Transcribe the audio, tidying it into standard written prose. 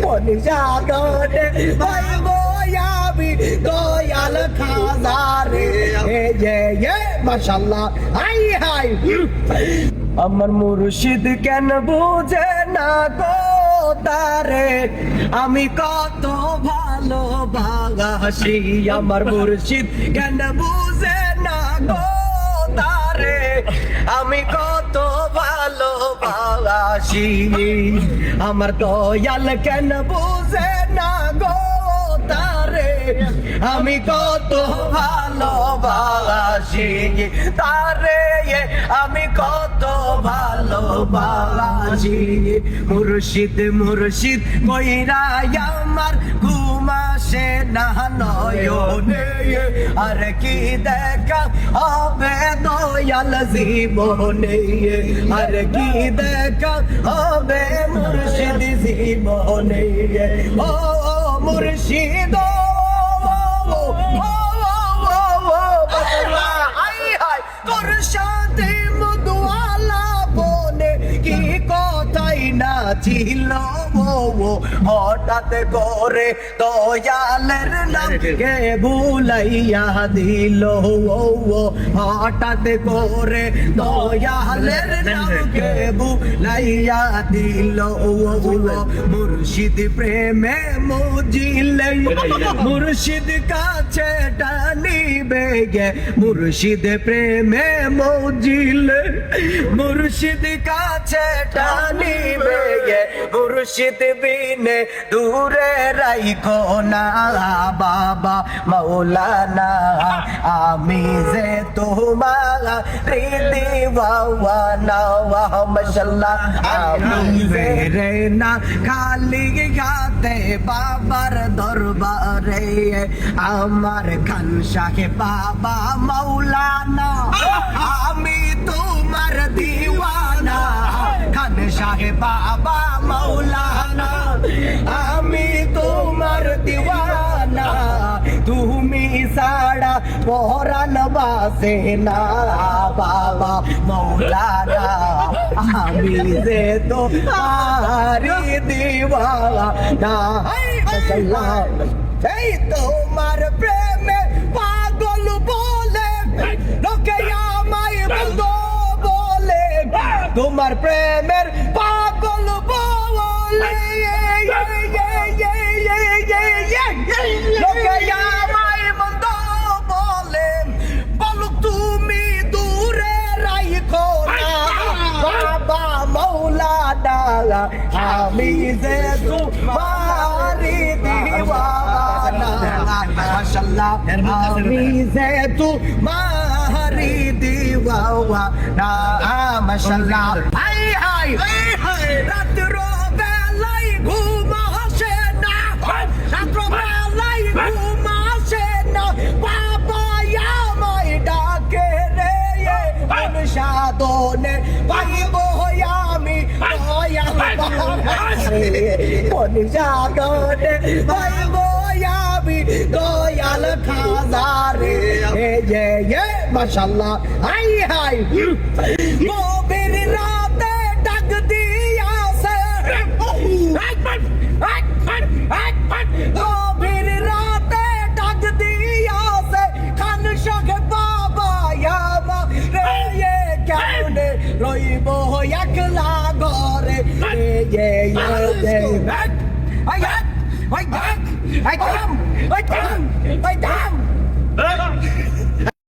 কোন সাগরে হইব আমি দয়াল খাজারে মাশাআল্লাহ হাই হাই আমার মুর্শিদ কেন বুঝে না গো তারে আমি কত ভালোবাসি আমার মুর্শিদ কেন বুঝে না গো তারে আমি কত ভালোবাসি আমার দয়াল কেন বুঝে না গো তারে আমি কত ভালোবাসি তারে আমি কত ভালোবাসি মুর্শিদ মুর্শিদ কইরা আমার ঘুম আসে না নয়নে আর কি দেখা হবে দয়াল জীবনে আর কি দেখা হবে মুর্শিদ জীবনে ও মুর্শিদ তোর সাথে মধুয়ালা বনে কি কথাই না ছিল হঠাৎ করে দয়ালের নামকে ভুলাইয়া দিল হঠাৎ করে দয়ালের নামকে ভুলাইয়া দিল মুর্শিদ প্রেমে মুজিলে মুর্শিদ কাছে টানিবে গে মুর্শিদ প্রেমে মুজিলে মুর্শিদ কাছে টানিবে গে মুর্শিদ বিনে দূরে রাইখো না বাবা মৌলানা আমি যে তোমার দিওয়ানা মাশাআল্লাহ আমি যে না খালি গাতে বাবার দরবারে আমার খান শাহে বাবা মৌলানা আমি তোমার দিওয়ানা খান শাহে বাবা মৌলানা আমি তোমার দিওয়ানা তুমি সাড়া পরান বাসে না বাবা মৌলানা আমি যে তোমারি দিওয়ানা মাশাআল্লাহ এই তোমার প্রেমে পাগল বলে লোকে আমায় বন্ধ বলে তোমার প্রেমের পাগল বলে লোকে আমায় বন্ধ বলে বলো তুমি দূরে রাইখো না বাবা মৌলানা আমি যে তোমারি দিওয়ানা মাশাআল্লাহ আমি যে তোমারি দিওয়ানা মাশাআল্লাহ হাই হাই রাত্র বেলায় ঘুম আসে না রাত্র বেলায় ঘুম আসে না বাবা আমায় ডাকে রে কোন সাধনে পাইব আমি কোন সাধনে পাইব আমি দয়াল খাজারে মাশাআল্লাহ হাই হাই গভীর রাতে ডাক দিয়াছে গভীর রাতে ডাক দিয়াছে খান শাহে বাবা রে কেমনে রইব একলা ঘরে I come!